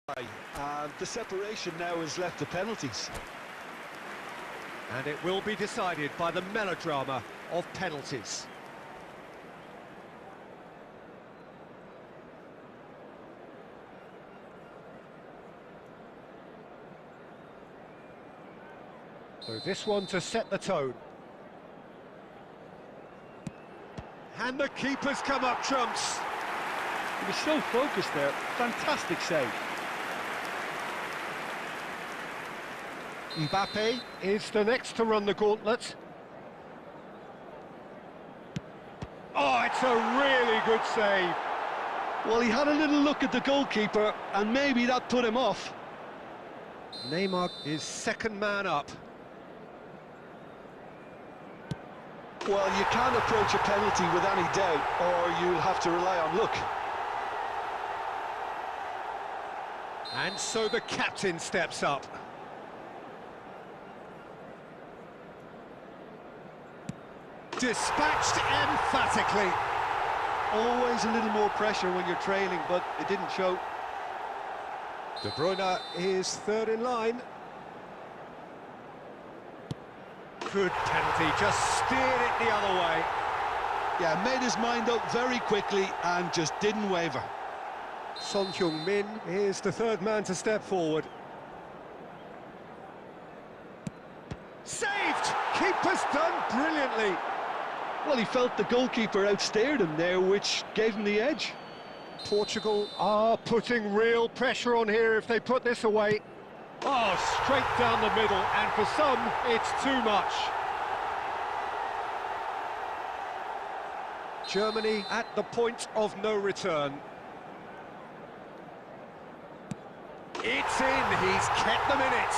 And the separation now is left to penalties. And it will be decided by the melodrama of penalties. So this one to set the tone. And the keeper's come up trumps. He was so focused there. Fantastic save. Mbappe is the next to run the gauntlet. Oh, it's a really good save. Well, he had a little look at the goalkeeper, and maybe that put him off. Neymar is second man up. Well, you can't approach a penalty with any doubt, or you'll have to rely on luck. And so the captain steps up. Dispatched emphatically. Always a little more pressure when you're trailing, but it didn't show. De Bruyne is third in line. Good penalty, just steered it the other way. Yeah, made his mind up very quickly and just didn't waver. Son Heung-min is the third man to step forward. Saved! Keeper's done brilliantly. Well, he felt the goalkeeper outsteered him there, which gave him the edge. Portugal are putting real pressure on here if they put this away. Oh, straight down the middle, and for some, it's too much. Germany at the point of no return. It's in, he's kept them in it.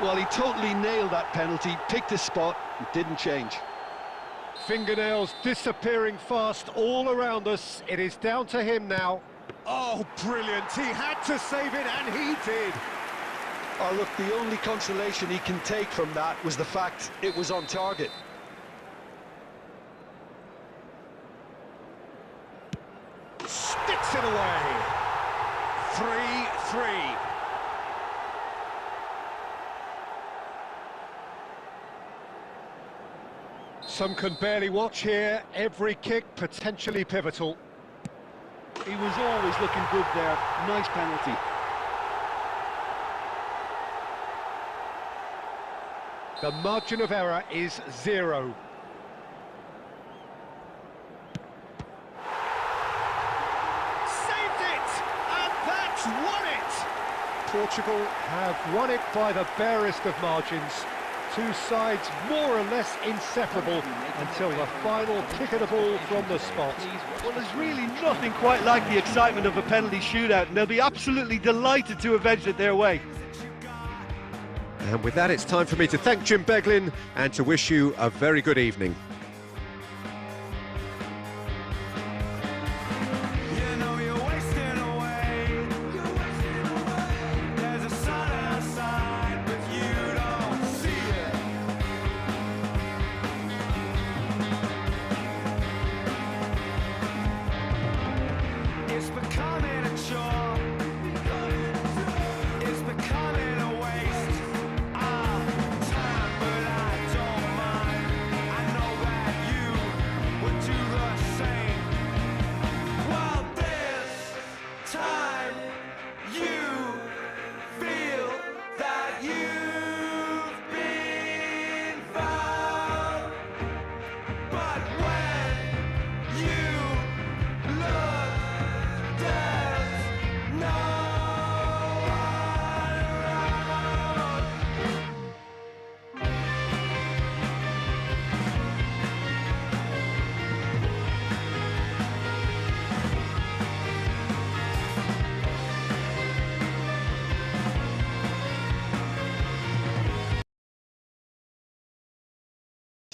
Well, he totally nailed that penalty, picked his spot, and didn't change. Fingernails disappearing fast all around us. It is down to him now. Oh, brilliant. He had to save it, and he did. Oh, look, the only consolation he can take from that was the fact it was on target. Sticks it away. 3-3. Some can barely watch here. Every kick potentially pivotal. He was always looking good there. Nice penalty. The margin of error is 0. Saved it! And that's won it! Portugal have won it by the barest of margins. Two sides more or less inseparable until the final kick of the ball from the spot. Well, there's really nothing quite like the excitement of a penalty shootout, and they'll be absolutely delighted to have edged it their way. And with that, it's time for me to thank Jim Beglin and to wish you a very good evening.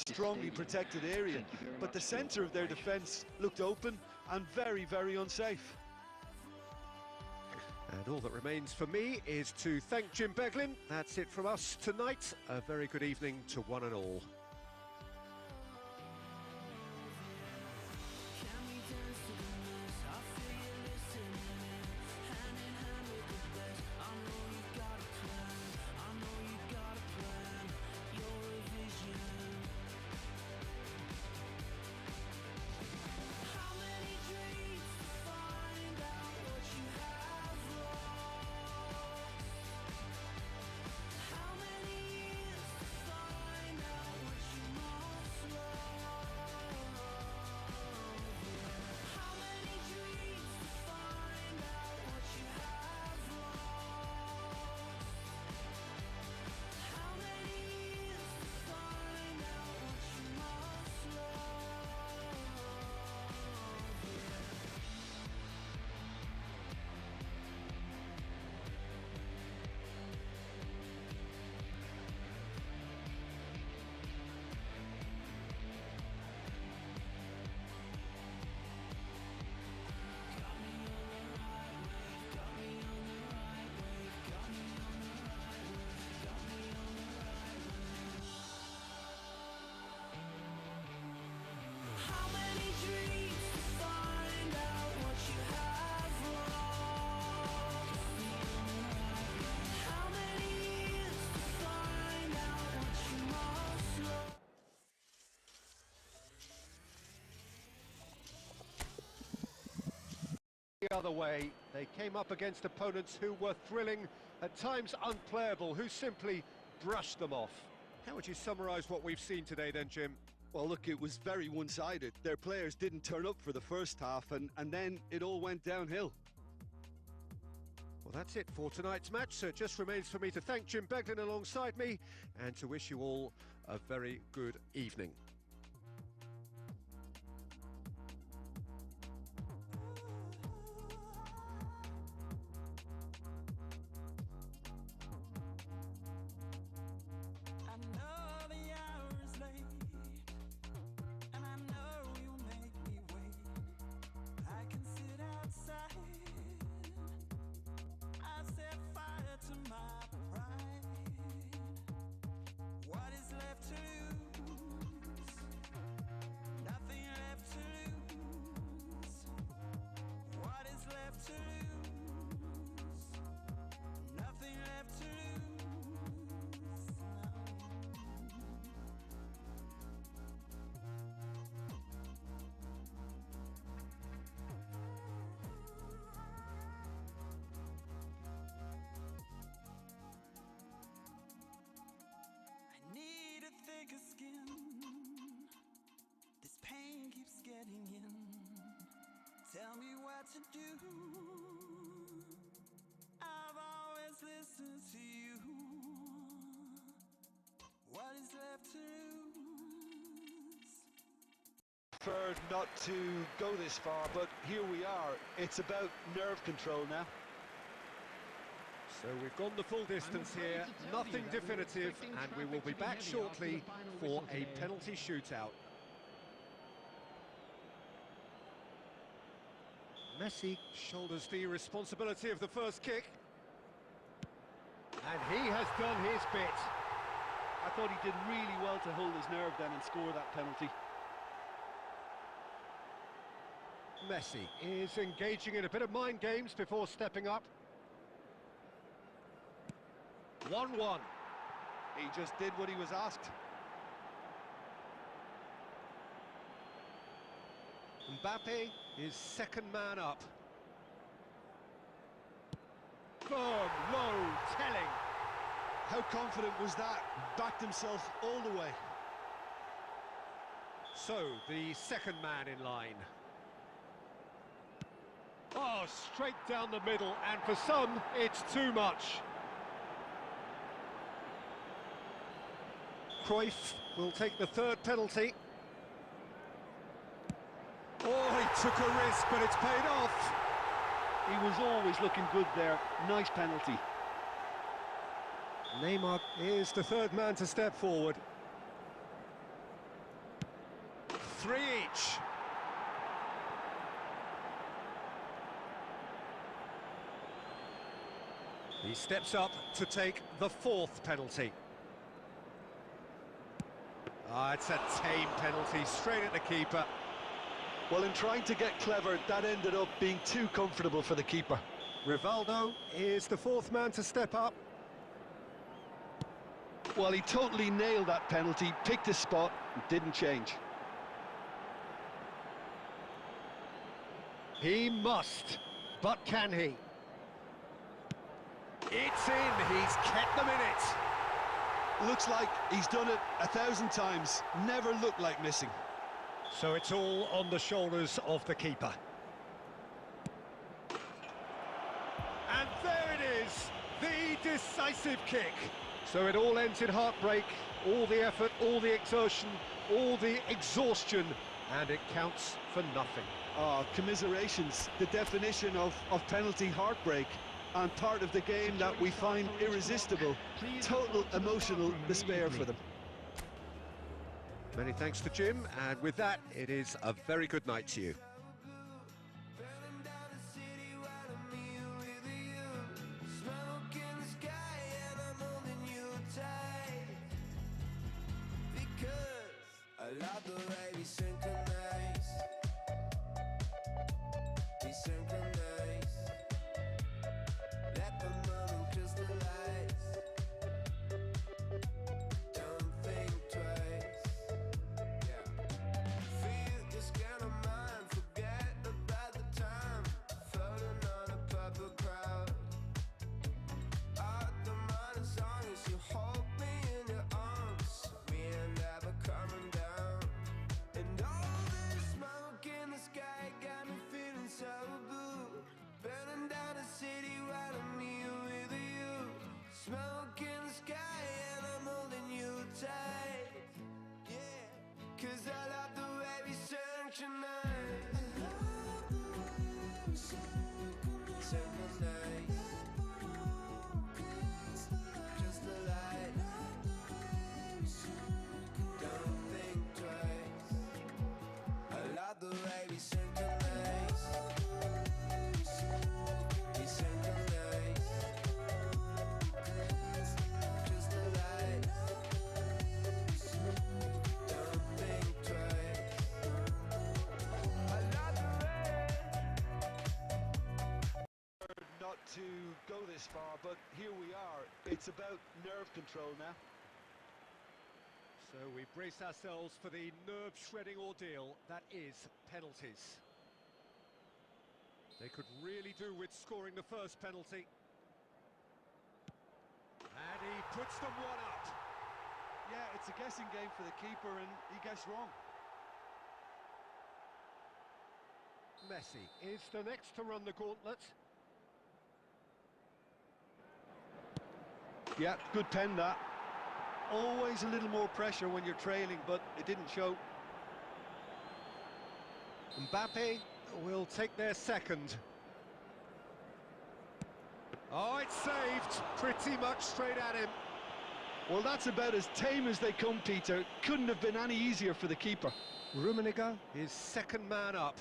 Strongly protected area, but the centre of their defence looked open and very, very unsafe. And all that remains for me is to thank Jim Beglin. That's it from us tonight. A very good evening to one and all. other way. They came up against opponents who were thrilling, at times unplayable, who simply brushed them off. How would you summarise what we've seen today then, Jim? Well, look, it was very one-sided. Their players didn't turn up for the first half, and then it all went downhill. Well, that's it for tonight's match, so it just remains for me to thank Jim Beglin alongside me and to wish you all a very good evening. I know the hour is late, and I know you'll make me wait. I can sit outside. I set fire to my pride. What is left to lose? Nothing left to lose. What is left to lose? Nothing left to lose. I need a thicker skin. This pain keeps getting in. Tell me what to do. I've always listened to you. What is left to lose? Preferred not to go this far, but here we are. It's about nerve control now. So we've gone the full distance here, nothing definitive, and we will be back shortly for a penalty shootout. Messi shoulders the responsibility of the first kick. And he has done his bit. I thought he did really well to hold his nerve then and score that penalty. Messi is engaging in a bit of mind games before stepping up. 1-1. He just did what he was asked. Mbappe is second man up. Firm, low, telling. How confident was that? Backed himself all the way. So, the second man in line. Oh, straight down the middle, and for some, it's too much. Cruyff will take the third penalty. Oh, he took a risk, but it's paid off. He was always looking good there. Nice penalty. Neymar is the third man to step forward. 3 each. He steps up to take the fourth penalty. Ah, it's a tame penalty, straight at the keeper. Well, in trying to get clever, that ended up being too comfortable for the keeper. Rivaldo is the fourth man to step up. Well, he totally nailed that penalty, picked his spot, and didn't change. He must, but can he? It's in, he's kept them in it. Looks like he's done it 1,000 times, never looked like missing. So it's all on the shoulders of the keeper. And there it is, the decisive kick. So it all ends in heartbreak, all the effort, all the exertion, all the exhaustion, and it counts for nothing. Oh, commiserations, the definition of penalty heartbreak, and part of the game that we find irresistible. Total emotional despair for them. Many thanks to Jim, and with that, it is a very good night to you. I love the way we synchronize. We synchronize. Let the moment crystallize. Don't think twice. Yeah. Feel this kind of mind for go this far, but here we are. It's about nerve control now. So we brace ourselves for the nerve-shredding ordeal that is penalties. They could really do with scoring the first penalty. And he puts them one up. Yeah, it's a guessing game for the keeper, and he guessed wrong. Messi is the next to run the gauntlet. Yeah, good pen that. Always a little more pressure when you're trailing, but it didn't show. Mbappe will take their second. Oh, it's saved. Pretty much straight at him. Well, that's about as tame as they come, Peter. Couldn't have been any easier for the keeper. Rummenigge is second man up.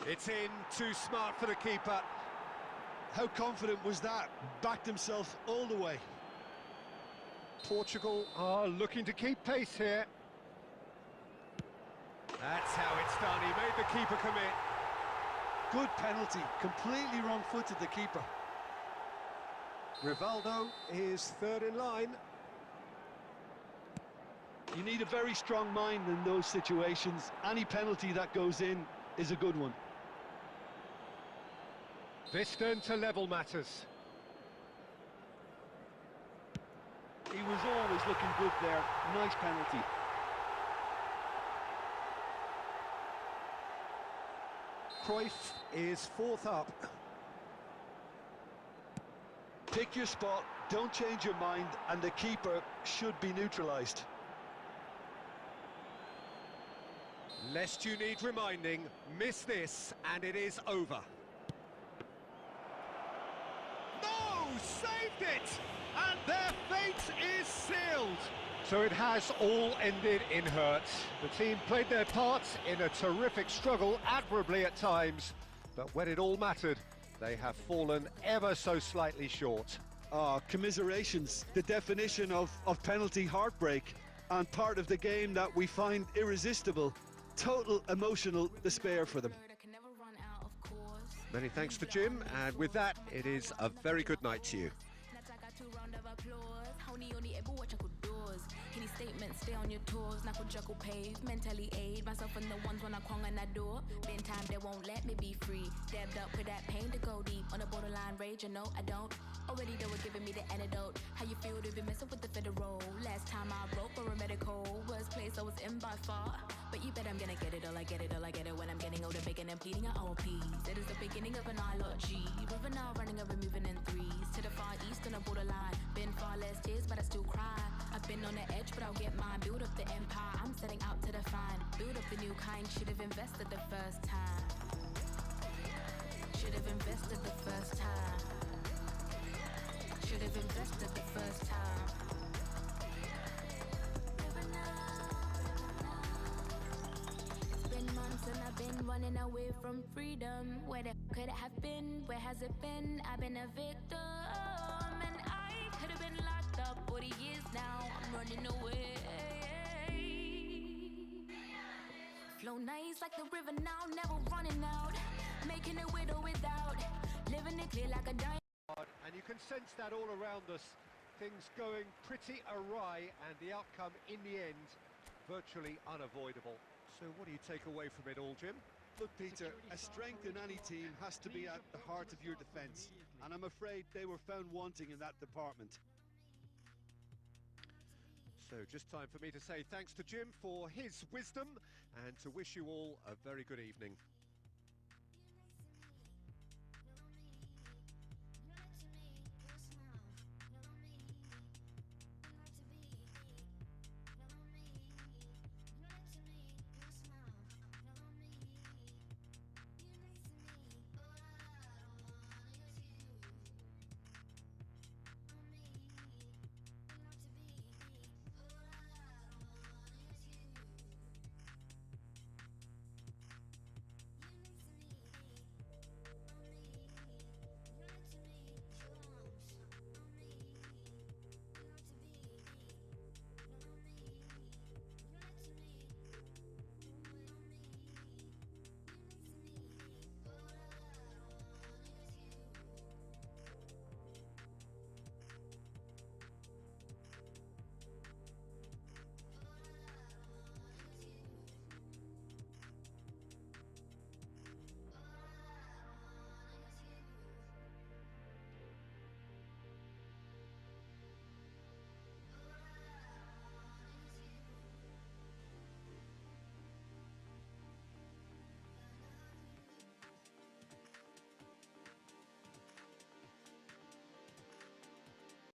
It's in, too smart for the keeper. How confident was that? Backed himself all the way. Portugal are looking to keep pace here. That's how it's done. He made the keeper commit. Good penalty. Completely wrong-footed, the keeper. Rivaldo is third in line. You need a very strong mind in those situations. Any penalty that goes in is a good one. This turn to level matters. He was always looking good there. Nice penalty. Cruyff is fourth up. Pick your spot, don't change your mind, and the keeper should be neutralised. Lest you need reminding, miss this and it is over. No! Saved it! And their fate is sealed! So it has all ended in hurt. The team played their part in a terrific struggle, admirably at times, but when it all mattered, they have fallen ever so slightly short. Ah, commiserations, the definition of penalty heartbreak, and part of the game that we find irresistible. Total emotional despair for them. Many thanks to Jim, and with that, it is a very good night to you. Any statements, stay on your toes, knuckle juggle pave, mentally aid myself and the ones when I crung on that door. Been time they won't let me be free. Dabbed up with that pain to go deep. On a borderline rage, you know I don't. Already they were giving me the antidote. How you feel to be messing with the federal? Last time I wrote for a medical. Worst place I was in by far. But you bet I'm gonna get it all, I get it all, I get it when I'm getting older, begging and pleading at all peace. It is the beginning of an ideology. River now running over moving in threes. To the far east on a borderline. Been far less tears, but I still cry. I've been on the edge, but I'll get mine. Build up the empire, I'm setting out to define. Build up the new kind, should have invested the first time. Should have invested the first time. Should have invested the first time. It's been months and I've been running away from freedom. Where the could it have been? Where has it been? I've been a victim. And I could have been locked up 40 years now. I'm running away. Flow nice like the river now, never running out. Making it with or without. Living it clear like a diamond. And you can sense that all around us. Things going pretty awry and the outcome in the end virtually unavoidable. So what do you take away from it all, Jim? Look, Peter, a strength in any team has to be at the heart of your defence, and I'm afraid they were found wanting in that department. So just time for me to say thanks to Jim for his wisdom and to wish you all a very good evening.